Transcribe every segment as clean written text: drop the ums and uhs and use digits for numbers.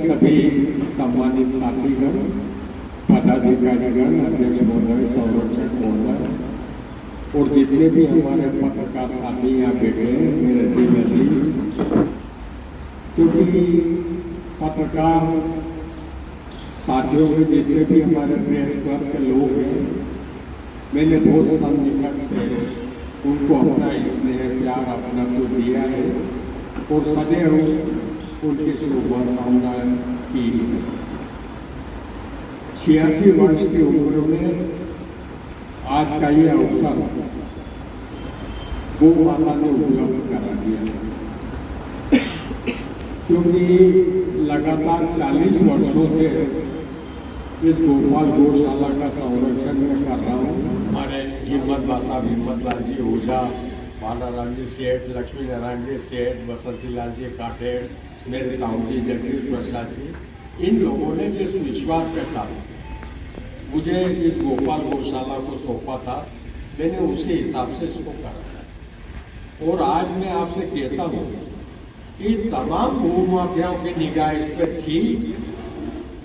सभी सम्मानित साथीगण, पदाधिकारीगण, अध्यक्ष महोदय, संरक्षक महोदय और जितने भी हमारे पत्रकार साथी यहाँ बैठे हैं, मेरे दिल अजीज, क्योंकि पत्रकार साथियों में जितने भी हमारे प्रेस क्लब के लोग हैं, मैंने बहुत सन्निकट से उनको अपना स्नेह प्यार अपना को दिया है और सदैव उनकी शुभकामनाएं की है। 86 वर्ष की उम्र में आज का ये अवसर गौ माता ने उपलब्ध करा दिया, क्योंकि लगातार 40 वर्षों से इस गोपाल गौशाला का संरक्षण में कर रहा हूँ। हमारे हिम्मत बासा, हिम्मत लाल जी ओझा, बालाराम जी सेठ, लक्ष्मी नारायण जी सेठ, बसंती लाल जी काठेड़, मेरे ताऊ जी जगदीश प्रसाद जी, इन लोगों ने जिस विश्वास के साथ मुझे इस गोपाल गौशाला को सौंपा था, मैंने उसी हिसाब से इसको करा था। और आज मैं आपसे कहता हूँ कि तमाम गौ माफियाओं की निगाह इस पर थी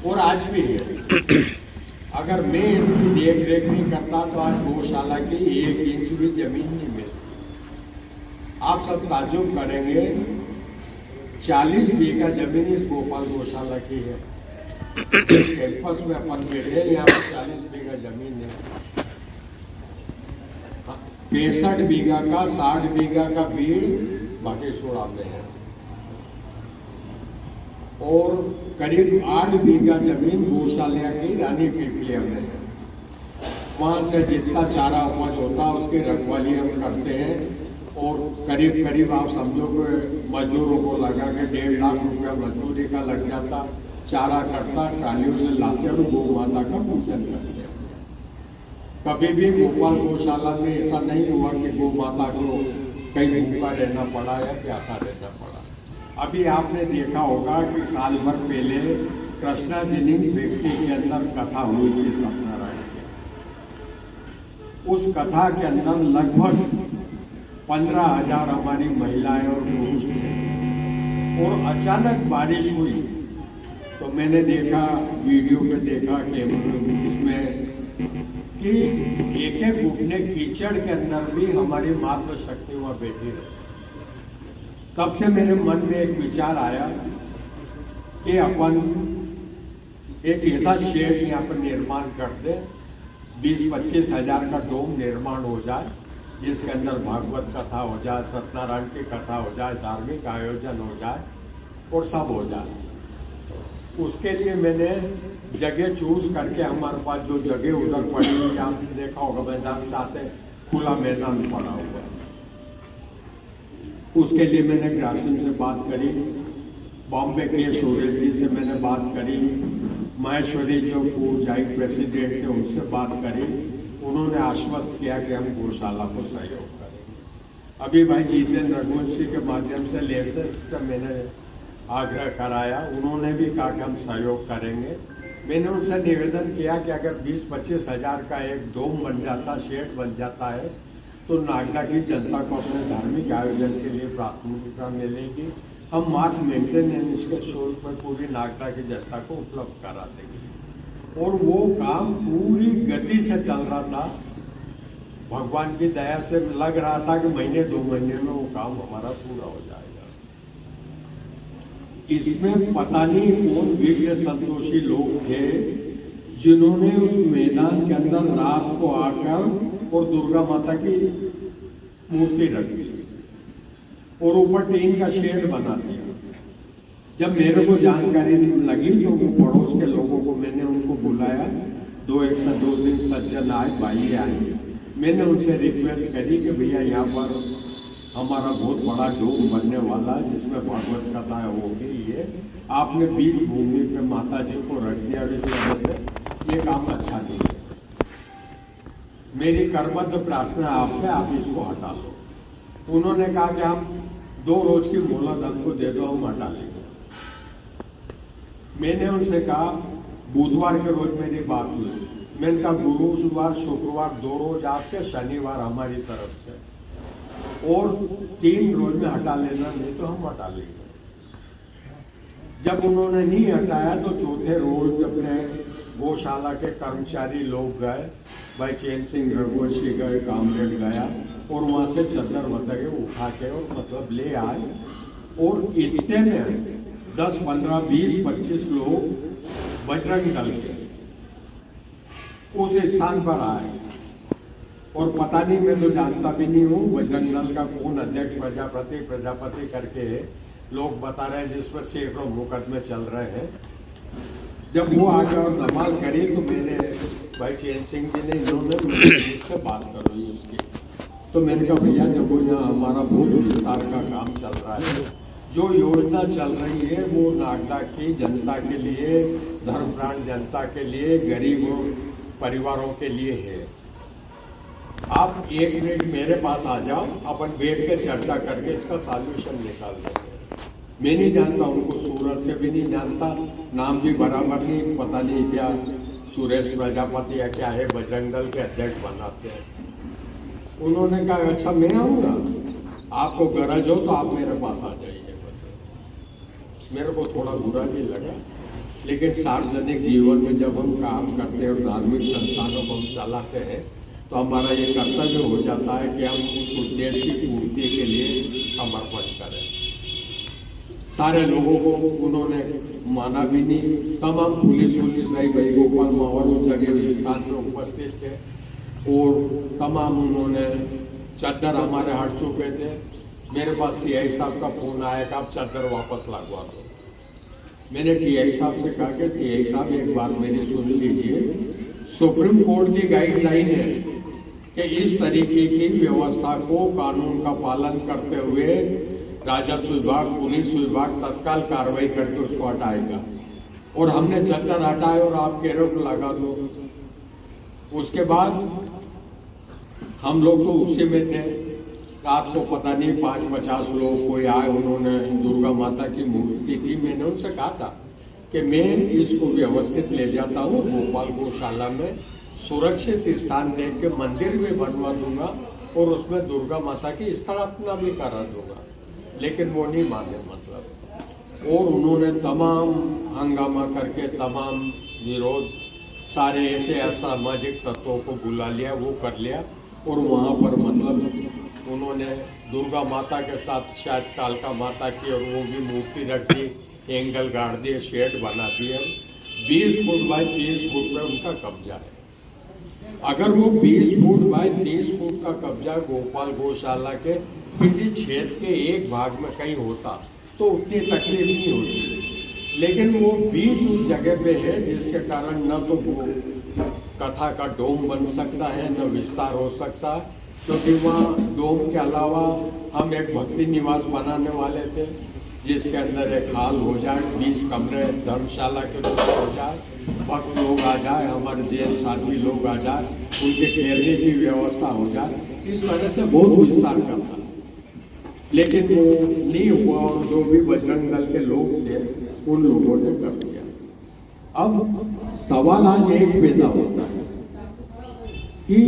और आज भी है। अगर मैं इसकी देख रेख नहीं करता तो आज गौशाला की 1 इंच भी जमीन नहीं मिलती। आप सब ताज्जुब करेंगे, 40 बीघा जमीन इस गोपाल गौशाला की है। कैंपस में अपन बैठे, यहाँ पर 40 बीघा जमीन है। 65 बीघा का, 60 बीघा का भीड़ बागेश्वर में है और करीब 8 बीघा जमीन गौशाला की रानी पीपलिया में है। वहाँ से जितना चारा उपज होता है उसकी रखवाली हम करते हैं और करीब करीब आप समझो कि मजदूरों को लगा के 1.5 लाख रुपया मजदूरी का लग जाता। चारा कटता, ट्रालियों से लाते और गौ माता का पूजन करते हैं। कभी भी गोपाल गौशाला में ऐसा नहीं हुआ कि गौ माता को कहीं भूखा रहना पड़ा या प्यासा रहना पड़ा। अभी आपने देखा होगा कि साल भर पहले कृष्णा जिनिंग व्यक्ति के अंदर कथा हुई थी सत्यनारायण की। उस कथा के अंदर लगभग 15,000 हमारी महिलाएं और पुरुष थे और अचानक बारिश हुई तो मैंने देखा, वीडियो पे देखा कैमरे इसमें कि एक घुटने कीचड़ के अंदर भी हमारी मातृशक्ति वहाँ बैठी रही। तब से मेरे मन में एक विचार आया कि अपन एक ऐसा शेड यहाँ पर निर्माण कर दे, 20-25 हज़ार का डोम निर्माण हो जाए, जिसके अंदर भागवत कथा हो जाए, सत्यनारायण की कथा हो जाए, धार्मिक आयोजन हो जाए और सब हो जाए। उसके लिए मैंने जगह चूज करके, हमारे पास जो जगह उधर पड़ी हुई, आपने देखा होगा मैदान से आते खुला मैदान पड़ा हुआ, उसके लिए मैंने ग्रासिम से बात करी, बॉम्बे के सुरेश जी से मैंने बात करी, महेश्वरी जो पूर्व प्रेसिडेंट थे उनसे बात करी। उन्होंने आश्वस्त किया कि हम गौशाला को सहयोग करेंगे। अभी भाई जितेंद्र रघुवंशी के माध्यम से लेसेस से मैंने आग्रह कराया, उन्होंने भी कहा कि हम सहयोग करेंगे। मैंने उनसे निवेदन किया कि अगर 20-25 हज़ार का एक डोम बन जाता, शेड बन जाता है, तो नागदा की जनता को अपने धार्मिक आयोजन के लिए प्राथमिकता मिलेगी। हम मास मेंटेनेंस के शुल्क पर पूरी नागदा की जनता को उपलब्ध करा देंगे। और वो काम पूरी गति से चल रहा था। भगवान की दया से लग रहा था कि महीने 2 महीने में वो काम हमारा पूरा हो जाएगा। इसमें पता नहीं कौन विज्ञ संतोषी लोग थे जिन्होंने उस मैदान के अंदर रात को आकर और दुर्गा माता की मूर्ति रख दी और ऊपर टीन का शेड बना दिया। जब मेरे को जानकारी लगी तो वो पड़ोस के लोगों को मैंने उनको बुलाया, 2 दिन सज्जन आए, भाई आए। मैंने उनसे रिक्वेस्ट करी कि भैया यहाँ पर हमारा बहुत बड़ा डोम बनने वाला है जिसमें भागवत कथा होगी, ये आपने बीच भूमि पे माता जी को रख दिया, इस वजह से ये काम अच्छा नहीं है। मेरी करबद्ध प्रार्थना आपसे, आप इसको हटा लो। उन्होंने कहा कि हम 2 रोज की मोहलत हमको दे दो, हम हटा लेंगे। मैंने उनसे कहा, बुधवार के रोज मेरी बात हुई, मैंने कहा गुरुवार शुक्रवार 2 रोज आपके, शनिवार हमारी तरफ से, और 3 रोज में हटा लेना, नहीं तो हम हटा लेंगे। जब उन्होंने नहीं हटाया तो चौथे रोज अपने गौशाला के कर्मचारी लोग गए, भाई चैन सिंह रघुवंशी गए, कामरेड गया और वहाँ से चद्दर वदर उठा के और मतलब ले आए और इतने में 10, 15, 20, 25 लोग बजरंग दल के उस स्थान पर आए और पता नहीं, मैं तो जानता भी नहीं हूँ बजरंग दल का कौन अध्यक्ष प्रजापति करके लोग बता रहे हैं, जिस पर सैकड़ों मुकदमे चल रहे हैं। जब वो आके और धमाल करी तो मेरे भाई चैन सिंह जी ने इन्होंने मुझसे बात करो उसकी, तो मैंने कहा भैया देखो यहाँ हमारा बहुत विस्तार का काम चल रहा है, जो योजना चल रही है वो नागदा की जनता के लिए, धर्मप्राण जनता के लिए, गरीब परिवारों के लिए है। आप 1 मिनट मेरे पास आ जाओ, अपन बैठ के चर्चा करके इसका सॉल्यूशन निकाल देंगे। मैं नहीं जानता उनको, सूरत से भी नहीं जानता, नाम भी बराबर नहीं, पता नहीं क्या सुरेश प्रजापति या क्या है, बजरंग दल के अध्यक्ष बनाते हैं। उन्होंने कहा अच्छा मैं आऊँगा, आपको गरज हो तो आप मेरे पास आ जाइए। मेरे को थोड़ा बुरा भी लगा, लेकिन सार्वजनिक जीवन में जब हम काम करते हैं और धार्मिक संस्थानों को हम चलाते हैं तो हमारा ये कर्तव्य हो जाता है कि हम उस उद्देश्य की पूर्ति के लिए समर्पण करें। सारे लोगों को उन्होंने माना भी नहीं, तमाम पुलिस रही, भाई गोपाल मावर उस जगह स्थान पर उपस्थित थे और तमाम उन्होंने चद्दर हमारे हट चुके थे। मेरे पास टीआई साहब का फोन आया कि आप चद्दर वापस लगवा दो। मैंने टीआई साहब से कहा कि टीआई साहब एक बात मेरी सुन लीजिए, सुप्रीम कोर्ट की गाइडलाइन है कि इस तरीके की व्यवस्था को कानून का पालन करते हुए राजस्व विभाग, पुलिस विभाग तत्काल कार्रवाई करके उसको हटाएगा, और हमने चद्दर हटाए और आप कह रहे हो लगा दो। उसके बाद हम लोग तो उसी में थे, रात को पता नहीं 5-50 लोग कोई आए, उन्होंने दुर्गा माता की मूर्ति थी, मैंने उनसे कहा था कि मैं इसको व्यवस्थित ले जाता हूँ गोपाल गौशाला में, सुरक्षित स्थान देख के मंदिर भी बनवा दूंगा और उसमें दुर्गा माता की स्थापना भी करा दूंगा, लेकिन वो नहीं माने मतलब। और उन्होंने तमाम हंगामा करके तमाम विरोध, सारे ऐसे असामाजिक तत्वों को बुला लिया, वो कर लिया और वहाँ पर मतलब उन्होंने दुर्गा माता के साथ शायद कालका माता की और वो भी मूर्ति रख दी, एंगल गाड़ दिए, शेड बना दिए। 20 फुट बाय 30 फुट में उनका कब्जा है। अगर वो 20 फुट बाय 30 फुट का कब्जा गोपाल गौशाला के किसी क्षेत्र के एक भाग में कहीं होता तो उतनी तकलीफ नहीं होती, लेकिन वो 20 उस जगह पे है जिसके कारण न तो वो कथा का डोम बन सकता है न विस्तार हो सकता, क्योंकि वहाँ डोम के अलावा हम एक भक्ति निवास बनाने वाले थे जिसके अंदर एक हाल हो जाए, 20 कमरे धर्मशाला के रूप में हो जाए, भक्त लोग आ जाए, हमारे जैन साथी लोग आ जाए, उनके ठहरने की व्यवस्था हो जाए, इस तरह से बहुत विस्तार करता, लेकिन वो नहीं हुआ और जो भी बजरंग दल के लोग थे उन लोगों ने कर दिया। अब सवाल आज एक पैदा होता है कि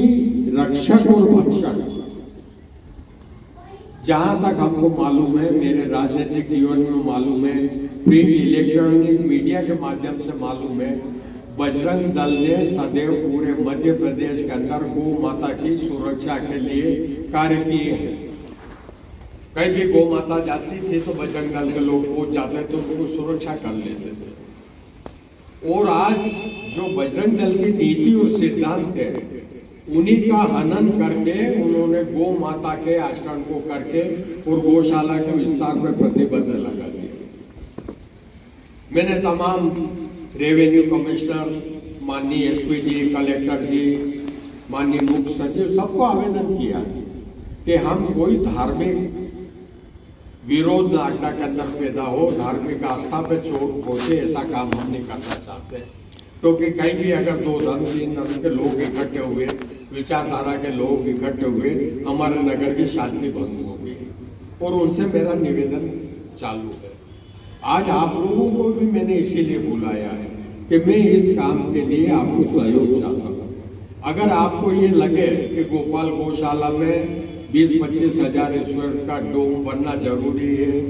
रक्षक और भक्षक, जहां तक हमको मालूम है, मेरे राजनीतिक जीवन में मालूम है, प्रिंट इलेक्ट्रॉनिक मीडिया के माध्यम से मालूम है, बजरंग दल ने सदैव पूरे मध्य प्रदेश के अंदर गौ माता की सुरक्षा के लिए कार्य किए हैं। कहीं भी गौ माता जाती थी तो बजरंग दल के लोग पहुंच जाते तो उनको सुरक्षा कर लेते थे। और आज जो बजरंग दल की नीति और सिद्धांत है उन्हीं का हनन करके उन्होंने गौ माता के आश्रम को करके और गौशाला के विस्तार पर प्रतिबंध लगा दिया। मैंने तमाम रेवेन्यू कमिश्नर, माननीय एसपी जी, कलेक्टर जी, माननीय मुख्य सचिव, सबको आवेदन किया कि हम कोई धार्मिक विरोध नागदा के अंदर पैदा हो, धार्मिक आस्था पे चोट पहुंचे, ऐसा काम हम नहीं करना चाहते। क्योंकि कहीं भी अगर 2 धर्म 3 धर्म के लोग इकट्ठे हुए, विचारधारा के लोग इकट्ठे हुए, हमारे नगर की शांति भंग हो गई। और उनसे मेरा निवेदन चालू है। आज आप लोगों को भी मैंने इसीलिए बुलाया है कि मैं इस काम के लिए आपको सहयोग चाहता हूँ। अगर आपको ये लगे कि गोपाल गौशाला में 20-25 हजार स्क्वायर का डोम बनना जरूरी है,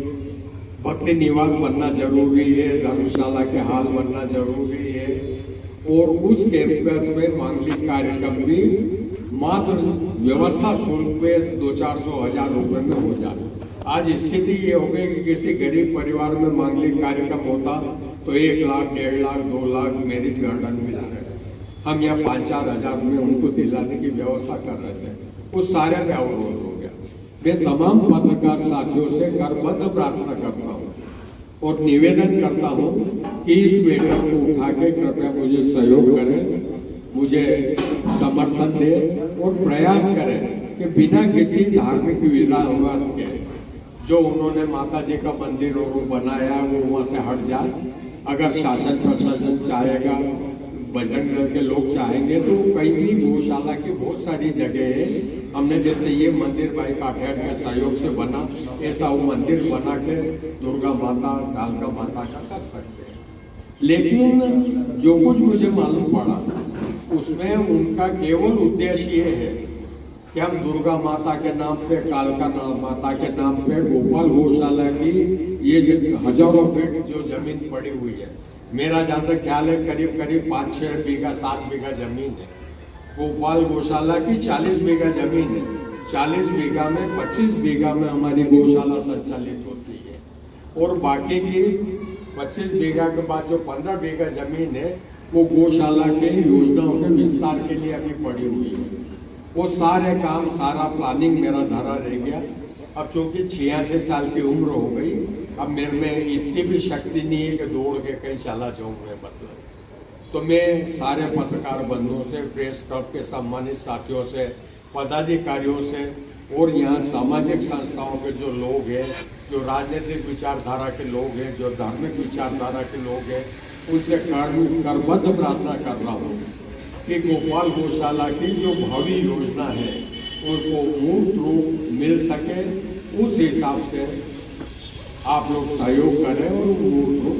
भक्ति निवास बनना जरूरी है, धर्मशाला के हाल बनना जरूरी है और उस कैंपस में मांगलिक कार्यक्रम भी मात्र व्यवस्था शुल्क पे 200-400 रुपए में हो जाए। आज स्थिति ये हो गई कि किसी गरीब परिवार में मांगलिक कार्यक्रम होता तो 1 लाख, 1.5 लाख, 2 लाख मैरिज गार्डन मिला है। हम यहाँ 5-4 हजार में उनको दिलाने की व्यवस्था कर रहे थे, उस सारे पे अवरोध हो गया। मैं तमाम पत्रकार साथियों से करबद्ध प्रार्थना करता हूँ और निवेदन करता हूँ कि इस मैटर को उठा के कृपया मुझे सहयोग करें, मुझे समर्थन दें और प्रयास करें कि बिना किसी धार्मिक विवाद के जो उन्होंने माता जी का मंदिर और बनाया वो वहाँ से हट जाए। अगर शासन प्रशासन चाहेगा, बजरंग दल के लोग चाहेंगे तो कहीं भी गौशाला की बहुत सारी जगह है। हमने जैसे ये मंदिर भाई काठियार के सहयोग से बना, ऐसा वो मंदिर बना के दुर्गा माता, कालका माता का कर सकते हैं। लेकिन जो कुछ मुझे मालूम पड़ा उसमें उनका केवल उद्देश्य ये है कि हम दुर्गा माता के नाम पे, कालका माता के नाम पे गोपाल गौशाला की ये जो हजारों फीट जो जमीन पड़ी हुई है, मेरा जहाँ तक ख्याल है करीब 5-6 बीघा 7 बीघा जमीन है। गोपाल गौशाला की 40 बीघा जमीन है। 40 बीघा में 25 बीघा में हमारी गौशाला संचालित होती है और बाकी की 25 बीघा के बाद जो 15 बीघा जमीन है वो गौशाला के योजनाओं के विस्तार के लिए अभी पड़ी हुई है। वो सारे काम, सारा प्लानिंग मेरा धरा रह गया। अब चूंकि 86 साल की उम्र हो गई, अब मेरे में इतनी भी शक्ति नहीं है कि दौड़ के कहीं चला जाऊं मैं, मतलब। तो मैं सारे पत्रकार बंधुओं से, प्रेस क्लब के सम्मानित साथियों से, पदाधिकारियों से और यहाँ सामाजिक संस्थाओं के जो लोग हैं, जो राजनीतिक विचारधारा के लोग हैं, जो धार्मिक विचारधारा के लोग हैं, उनसे करबद्ध प्रार्थना कर रहा हूँ कि गोपाल गौशाला की जो भावी योजना है उनको मूर्त रूप मिल सके, उस हिसाब से आप लोग सहयोग करें और मूर्त रूप